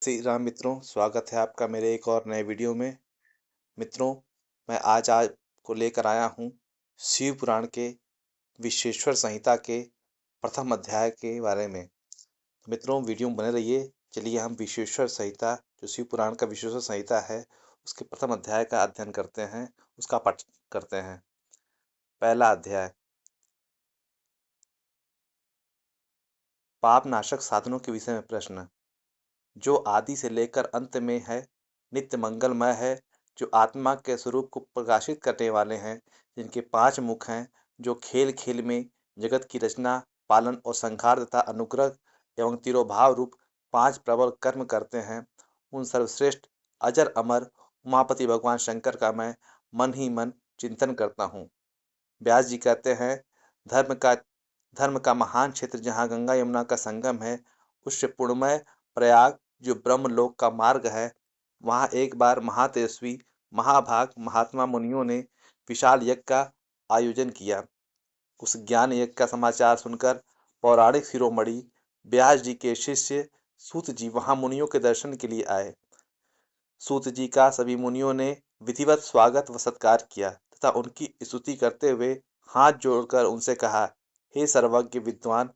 श्री राम मित्रों, स्वागत है आपका मेरे एक और नए वीडियो में। मित्रों, मैं आज आपको लेकर आया हूँ शिव पुराण के विश्वेश्वर संहिता के प्रथम अध्याय के बारे में। तो मित्रों, वीडियो में बने रहिए। चलिए हम विश्वेश्वर संहिता, जो शिव पुराण का विश्वेश्वर संहिता है, उसके प्रथम अध्याय का अध्ययन करते हैं, उसका पाठ करते हैं। पहला अध्याय, पाप नाशक साधनों के विषय में प्रश्न। जो आदि से लेकर अंत में है, नित्य मंगलमय है, जो आत्मा के स्वरूप को प्रकाशित करने वाले हैं, जिनके 5 मुख हैं, जो खेल खेल में जगत की रचना, पालन और संहार तथा अनुग्रह एवं तिरोभाव रूप 5 प्रबल कर्म करते हैं, उन सर्वश्रेष्ठ अजर अमर उमापति भगवान शंकर का मैं मन ही मन चिंतन करता हूँ। व्यास जी कहते हैं, धर्म का महान क्षेत्र जहाँ गंगा यमुना का संगम है, उससे पुण्यमय प्रयाग जो ब्रह्मलोक का मार्ग है, वहाँ एक बार महातेजस्वी महाभाग महात्मा मुनियों ने विशाल यज्ञ का आयोजन किया। उस ज्ञान यज्ञ का समाचार सुनकर पौराणिक शिरोमणि व्यास जी के शिष्य सूत जी वहां मुनियों के दर्शन के लिए आए। सूत जी का सभी मुनियों ने विधिवत स्वागत व सत्कार किया तथा उनकी स्तुति करते हुए हाथ जोड़कर उनसे कहा, हे सर्वज्ञ विद्वान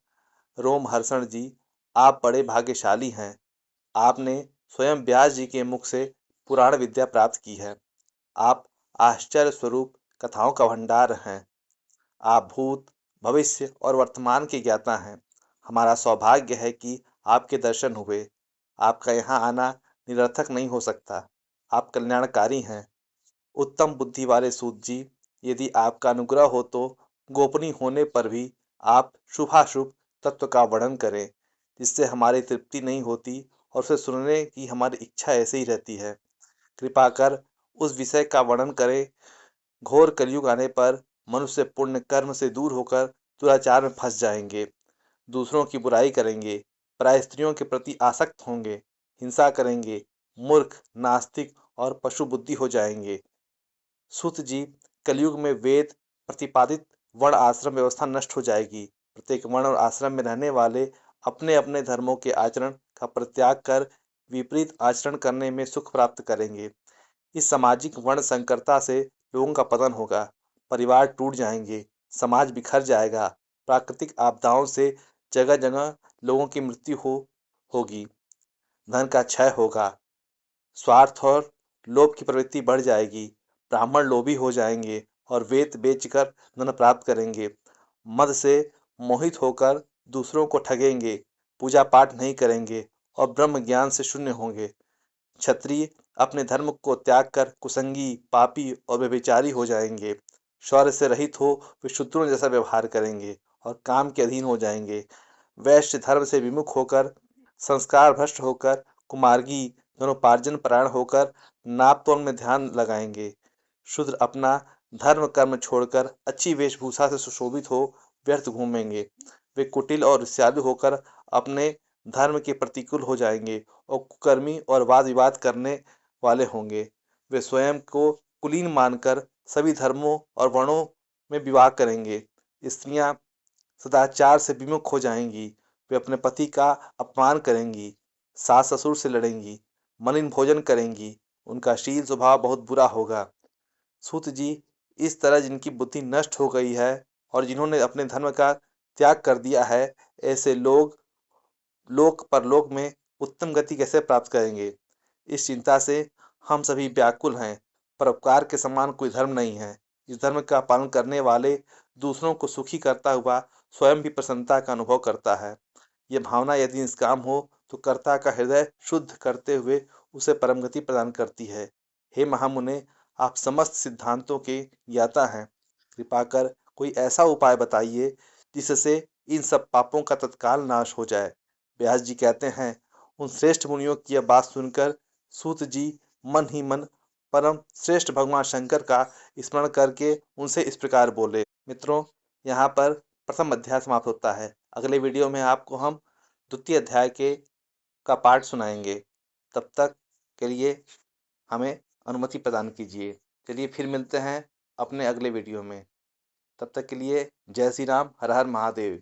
रोमहर्षण जी, आप बड़े भाग्यशाली हैं। आपने स्वयं व्यास जी के मुख से पुराण विद्या प्राप्त की है। आप आश्चर्य स्वरूप कथाओं का भंडार हैं। आप भूत भविष्य और वर्तमान के ज्ञाता हैं। हमारा सौभाग्य है कि आपके दर्शन हुए। आपका यहाँ आना निरर्थक नहीं हो सकता। आप कल्याणकारी हैं। उत्तम बुद्धि वाले सूत जी, यदि आपका अनुग्रह हो तो गोपनीय होने पर भी आप शुभाशुभ तत्व का वर्णन करें, जिससे हमारी तृप्ति नहीं होती और उसे सुनने की हमारी इच्छा ऐसे ही रहती है। कृपा कर उस विषय का वर्णन करें। घोर कलयुग आने पर मनुष्य पुण्य कर्म से दूर होकर दुराचार में फंस जाएंगे, दूसरों की बुराई करेंगे, पराय स्त्रियों के प्रति आसक्त होंगे, हिंसा करेंगे, मूर्ख नास्तिक और पशु बुद्धि हो जाएंगे। सूत जी, कलयुग में वेद प्रतिपादित वर्ण आश्रम व्यवस्था नष्ट हो जाएगी। प्रत्येक वर्ण और आश्रम में रहने वाले अपने अपने धर्मों के आचरण का परित्याग कर विपरीत आचरण करने में सुख प्राप्त करेंगे। इस सामाजिक वर्ण संकरता से लोगों का पतन होगा, परिवार टूट जाएंगे, समाज बिखर जाएगा, प्राकृतिक आपदाओं से जगह जगह लोगों की मृत्यु होगी, धन का क्षय होगा, स्वार्थ और लोभ की प्रवृत्ति बढ़ जाएगी, ब्राह्मण लोभी हो जाएंगे और वेद बेचकर धन प्राप्त करेंगे, मद से मोहित होकर दूसरों को ठगेंगे, पूजा पाठ नहीं करेंगे और ब्रह्म ज्ञान से शून्य होंगे। क्षत्रिय अपने धर्म को त्याग कर कुसंगी पापी और व्यभिचारी हो जाएंगे। शौर्य से रहित हो वे शूद्रों जैसा व्यवहार करेंगे और काम के अधीन हो जाएंगे। वैश्य धर्म से विमुख होकर संस्कार भ्रष्ट होकर कुमार्गी धनोपार्जन परायण होकर नापतोल में ध्यान लगाएंगे। शूद्र अपना धर्म कर्म छोड़कर अच्छी वेशभूषा से सुशोभित हो व्यर्थ घूमेंगे। वे कुटिल और ईर्ष्यालु होकर अपने धर्म के प्रतिकूल हो जाएंगे और कुकर्मी और वाद विवाद करने वाले होंगे। वे स्वयं को कुलीन मानकर सभी धर्मों और वर्णों में विवाह करेंगे। स्त्रियां सदाचार से विमुख हो जाएंगी। वे अपने पति का अपमान करेंगी, सास ससुर से लड़ेंगी, मलिन भोजन करेंगी, उनका शील स्वभाव बहुत बुरा होगा। सूत जी, इस तरह जिनकी बुद्धि नष्ट हो गई है और जिन्होंने अपने धर्म का त्याग कर दिया है, ऐसे लोग लोक परलोक में उत्तम गति कैसे प्राप्त करेंगे? इस चिंता से हम सभी व्याकुल हैं। परोपकार के समान कोई धर्म नहीं है। इस धर्म का पालन करने वाले दूसरों को सुखी करता हुआ स्वयं भी प्रसन्नता का अनुभव करता है। यह भावना यदि निष्काम हो तो कर्ता का हृदय शुद्ध करते हुए उसे परम गति प्रदान करती है। हे महामुने, आप समस्त सिद्धांतों के ज्ञाता हैं। कृपा कर कोई ऐसा उपाय बताइए जिससे इन सब पापों का तत्काल नाश हो जाए। व्यास जी कहते हैं, उन श्रेष्ठ मुनियों की यह बात सुनकर सूत जी मन ही मन परम श्रेष्ठ भगवान शंकर का स्मरण करके उनसे इस प्रकार बोले। मित्रों, यहाँ पर प्रथम अध्याय समाप्त होता है। अगले वीडियो में आपको हम द्वितीय अध्याय के का पाठ सुनाएंगे। तब तक के लिए हमें अनुमति प्रदान कीजिए। चलिए फिर मिलते हैं अपने अगले वीडियो में। तब तक के लिए जय श्री राम, हर हर महादेव।